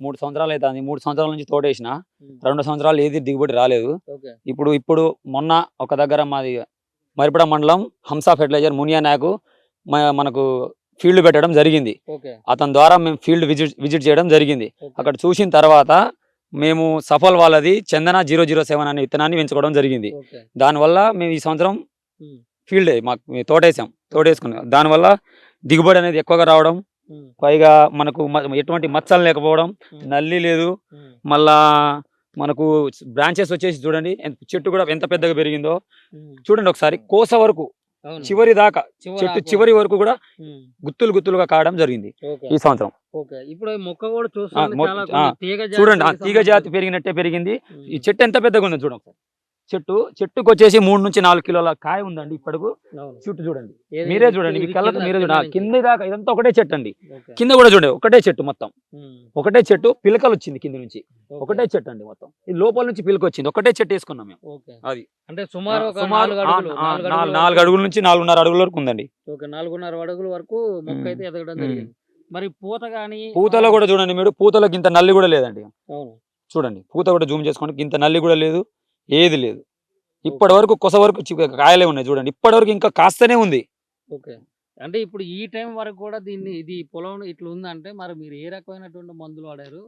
3 సంవత్సరాలు అవుతుంది. 3 సంవత్సరాల నుంచి తోటేసిన. హ్మ్. 2 సంవత్సరాలు ఏది దిగుబడి రాలేదు. ఓకే. ఇప్పుడు మొన్న ఒక దగ్గర మాది మరిపడ మండలం హంసా ఫెర్టిలైజర్ మునియా నాయకు మనకు ఫీల్డ్ పెట్టడం జరిగింది. ఓకే. అతని ద్వారా మేము ఫీల్డ్ విజిట్ చేయడం జరిగింది. ఓకే. అక్కడ చూసిన తర్వాత మేము సఫల్ వాళ్ళది చందన 007 అనే విత్తనాన్ని పెంచుకోవడం జరిగింది. ఓకే. దానివల్ల మేము ఈ సంవత్సరం హ్మ్. ఫీల్డ్ మాకు తోటేసుకున్నాం. దానివల్ల దిగుబడి అనేది ఎక్కువగా రావడం, హ్మ్. పైగా మనకు ఎటువంటి మచ్చలు లేకపోవడం, నల్లి లేదు. హ్మ్. మళ్ళా మనకు బ్రాంచెస్ వచ్చేసి చూడండి చెట్టు కూడా ఎంత పెద్దగా పెరిగిందో హ్మ్. చూడండి ఒకసారి. కోస వరకు అవును. చివరి దాకా చెట్టు చివరి వరకు కూడా హ్మ్. గుత్తులుగా కావడం జరిగింది ఓకే. ఈ సంవత్సరం. ఓకే. ఇప్పుడు ఈ మొక్క కూడా చూస్తుంటే చాలా తీగ జాతి చూడండి ఆ తీగ జాతి సంబంధించింది. పెరిగినట్టే పెరిగింది. ఈ హ్మ్. చెట్టు ఎంత పెద్దగా ఉందో చూడండి. చెట్టుకు వచ్చేసి 3 నుంచి 4 కిలోల కాయ ఉందండి ఇప్పటికు. అవును. చుట్టూ చూడండి, ఏది మీరే ఇది చూడండి, మీ ఇది కళ్ళతో మీరే కింద చూడండి. నుంచి. కింద దాకా ఇదంతా ఒకటే చెట్టు అండి. ఓకే. కింద కూడా చూడండి ఒకటే చెట్టు మొత్తం. హ్మ్. ఒకటే చెట్టు పిలకలు వచ్చింది కింద నుంచి. ఓకే. ఒకటే చెట్టు అండి మొత్తం. ఈ లోపల నుంచి పిలక వచ్చింది. ఒకటే చెట్టు వేసుకున్నాం మేము. ఓకే. అది అంటే సుమారు ఒక సుమారు 4 అడుగులు 4 అడుగుల 4 వరకు. అడుగుల నుంచి 4.5 అడుగుల వరకు ఉందండి. ఓకే. 4.5 అడుగుల వరకు మొక్క అయితే ఎదగడం ఉమ్. జరిగింది. మరి పూత గాని పూతలో కూడా చూడండి మీరు, పూతలోకి ఇంత నల్లి కూడా లేదండి. అవును. చూడండి పూత కూడా జూమ్ చేసుకోండి, ఇంత నల్లి కూడా లేదు, ఏది లేదు. ఇప్పటి వరకు కొస వరకు కాయలే ఉన్నాయి చూడండి. ఇప్పటి వరకు ఇంకా కాస్తనే ఉంది. ఓకే. అంటే ఇప్పుడు ఈ టైం వరకు కూడా ఇది పొలం ఇట్లా ఉందంటే మరి మీరు ఏ రకమైనటువంటి మందులు వాడారు?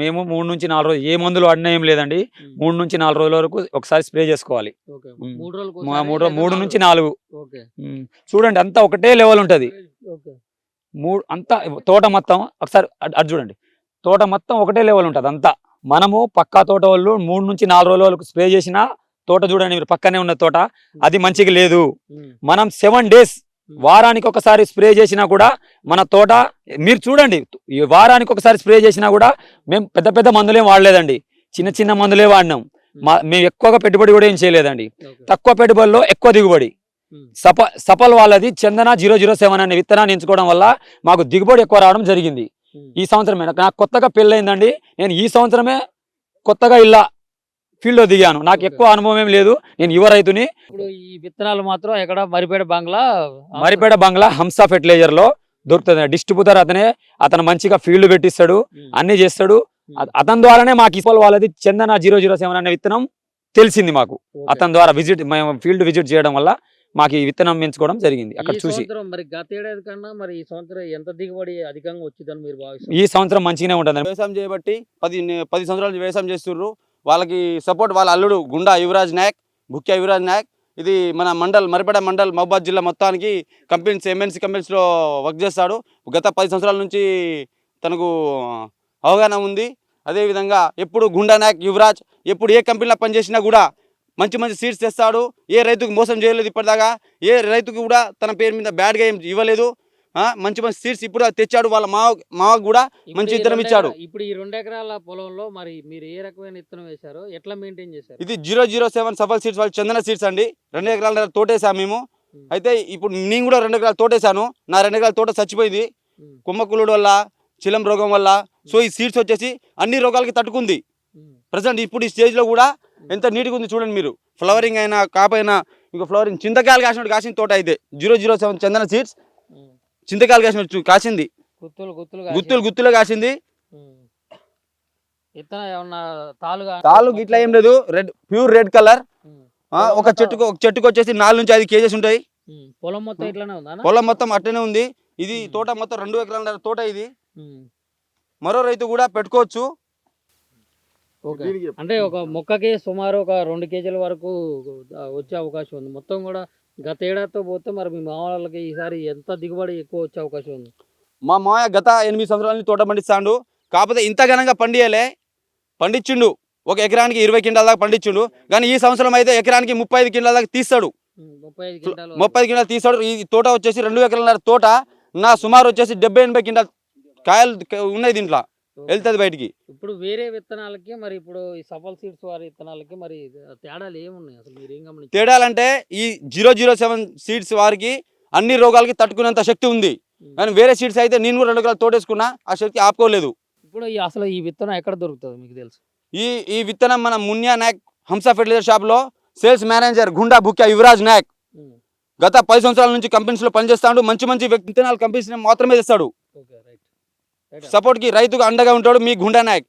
మేము 3 నుంచి 4 రోజులు ఏ మందులు వాడినా ఏం లేదండి. 3 నుంచి 4 రోజుల వరకు ఒకసారి స్ప్రే చేసుకోవాలి. ఓకే. ఉమ్. 3 రోజులకు 3 నుంచి 4. ఓకే. చూడండి అంతా ఒకటే లెవెల్ ఉంటది. ఓకే. అంతా తోట మొత్తం ఒకసారి అటు చూడండి. తోట మొత్తం ఒకటే లెవెల్ ఉంటది అంతా. మనము పక్కా తోట వాళ్ళు 3 నుంచి 4 రోజుల వరకు స్ప్రే చేసినా తోట చూడండి మీరు, పక్కనే ఉన్న తోట అది మంచిగా లేదు. మనం 7 డేస్ వారానికి ఒకసారి స్ప్రే చేసినా కూడా మన తోట మీరు చూడండి. ఈ వారానికి ఒకసారి స్ప్రే చేసినా కూడా మేము పెద్ద మందులేం వాడలేదండి. చిన్న మందులే వాడినాం. మేము ఎక్కువగా పెట్టుబడి కూడా ఏం చేయలేదండి. తక్కువ పెట్టుబడిలో ఎక్కువ దిగుబడి. సఫల్ వాళ్ళది చందన 007 అనే విత్తనాన్ని ఎంచుకోవడం వల్ల మాకు దిగుబడి ఎక్కువ రావడం జరిగింది. ఈ సంవత్సరమే నాకు కొత్తగా పెళ్ళయిందండి. నేను ఈ సంవత్సరమే కొత్తగా ఇలా ఫీల్డ్ లో దిగాను. నాకు ఎక్కువ అనుభవం ఏం లేదు. నేను యువ రైతుని. ఇప్పుడు ఈ విత్తనాలు మాత్రం ఎక్కడ మరిపేడ బంగ్లా హంసా ఫెర్టిలైజర్ లో దొరుకుతుంది. డిస్ట్రిబ్యూటర్ అతను మంచిగా ఫీల్డ్ పెట్టిస్తాడు, అన్ని చేస్తాడు. అతని ద్వారానే మాకు ఇస్పాల్ వాళ్ళది చందన 007 అనే విత్తనం తెలిసింది మాకు. అతని ద్వారా మేము ఫీల్డ్ విజిట్ చేయడం వల్ల మాకు ఈ విత్తనం పెంచుకోవడం జరిగింది. అక్కడ చూసి మరి గత ఏడాది కన్నా మరి ఈ సంవత్సరం ఎంత దిగుబడి అధికంగా వచ్చిందని మీరు భావిస్తారు? ఈ సంవత్సరం మంచిగానే ఉంటుంది. వ్యవసాయం చేయబట్టి 10 సంవత్సరాలు వ్యవసాయం చేస్తున్నారు. వాళ్ళకి సపోర్ట్ వాళ్ళ అల్లుడు గుండా యువరాజ్ నాయక్, బుక్యా యువరాజ్ నాయక్. ఇది మన మరిపేడ మండల్ మహబూబాద్ జిల్లా మొత్తానికి ఎంఎన్సీ కంపెనీస్లో వర్క్ చేస్తాడు. గత 10 సంవత్సరాల నుంచి తనకు అవగాహన ఉంది. అదేవిధంగా ఎప్పుడు గుండా నాయక్ యువరాజ్ ఎప్పుడు ఏ కంపెనీలో పనిచేసినా కూడా మంచి సీడ్స్ తెస్తాడు. ఏ రైతుకు మోసం చేయలేదు ఇప్పటిదాకా. ఏ రైతుకు కూడా తన పేరు మీద బ్యాడ్గా ఏం ఇవ్వలేదు. మంచి సీడ్స్ ఇప్పుడు తెచ్చాడు. వాళ్ళ మావకు కూడా మంచి విత్తనం ఇచ్చాడు. ఇప్పుడు ఈ 2 ఎకరాల పొలంలో మరి మీరు ఏ రకమైన విత్తనం వేశారు, ఎట్లా మెయింటైన్ చేశారు? ఇది 007 సఫల్ సీడ్స్, వాళ్ళు చందన సీడ్స్ అండి. 2 ఎకరాల తోటేసాము మేము. అయితే ఇప్పుడు నేను కూడా 2 ఎకరాల తోటేసాను. నా 2 ఎకరాల తోట చచ్చిపోయింది కుమ్మకులుడు వల్ల, చిలం రోగం వల్ల. సో ఈ సీడ్స్ వచ్చేసి అన్ని రోగాలకి తట్టుకుంది. ప్రజెంట్ ఇప్పుడు ఈ స్టేజ్లో కూడా ఎంత నీట్గా ఉంది చూడండి మీరు. ఫ్లవరింగ్ అయినా కాపైనా ఇంకా ఫ్లవరింగ్ చింతకాయలు కాసినట్టు కాసిన తోట అయితే 007 చందన సీడ్స్ చింతకాయలు కాసినట్టు కాసింది. గుత్తులు కాసింది. తాలు ఇట్లా ఏం లేదు, ప్యూర్ రెడ్ కలర్. ఒక చెట్టుకు వచ్చేసి 4 నుంచి 5 కేజెస్ ఉంటాయి. పొలం మొత్తం అట్లనే ఉంది. ఇది తోట మొత్తం 2 ఎకరాల తోట. ఇది మరో రైతు కూడా పెట్టుకోవచ్చు. అంటే ఒక మొక్కకి సుమారు ఒక 2 కేజీల వరకు వచ్చే అవకాశం ఉంది. మొత్తం కూడా గత ఏడాదితో పోతే మరి మీ మామూలుకి ఈసారి ఎంత దిగుబడి ఎక్కువ వచ్చే అవకాశం ఉంది? మా మామయ్య గత 8 సంవత్సరాల నుంచి తోట పండిస్తాడు. కాకపోతే ఇంత ఘనంగా పండించిండు. ఒక ఎకరానికి 20 క్వింటాల దాకా పండించిండు. కానీ ఈ సంవత్సరం అయితే ఎకరానికి 35 క్వింటాల దాకా తీస్తాడు. 35 క్వింటాలు తీస్తాడు. ఈ తోట వచ్చేసి 2 ఎకరాల తోట. నా సుమారు వచ్చేసి 70-80 క్వింటాల్ కాయలు ఉన్నాయి దీంట్లో, వెళ్తుంది బయటికి. ఇప్పుడు వేరే విత్తనాలకి మరి ఇప్పుడు ఈ సఫల్ సీడ్స్ వారి విత్తనాలకి మరి తేడాలు ఏమున్నాయి అసలు మీరు ఏం గమనించారు? తేడాలంటే ఈ 007 సీడ్స్ వారికి అన్ని రోగాలకి తట్టుకునేంత శక్తి ఉంది. కానీ వేరే సీడ్స్ అయితే నేను కూడా 2 ఎకరాలు తోటేసుకున్నా, ఆ శక్తి ఆపుకోలేదు. ఇప్పుడు అసలు ఈ విత్తనం ఎక్కడ దొరుకుతుంది మీకు తెలుసు? ఈ విత్తనం మన మున్యా నాయక్ హంసా ఫెర్టిలైజర్ షాప్లో సేల్స్ మేనేజర్ గుండా బుక్యా యువరాజ్ నాయక్ గత 10 సంవత్సరాల నుంచి కంపెనీస్లో పనిచేస్తాడు. మంచి విత్తనాలు కంపెనీస్ మాత్రమే తెస్తాడు. సపోర్ట్కి రైతుకు అండగా ఉంటాడు మీ గుండా నాయక్.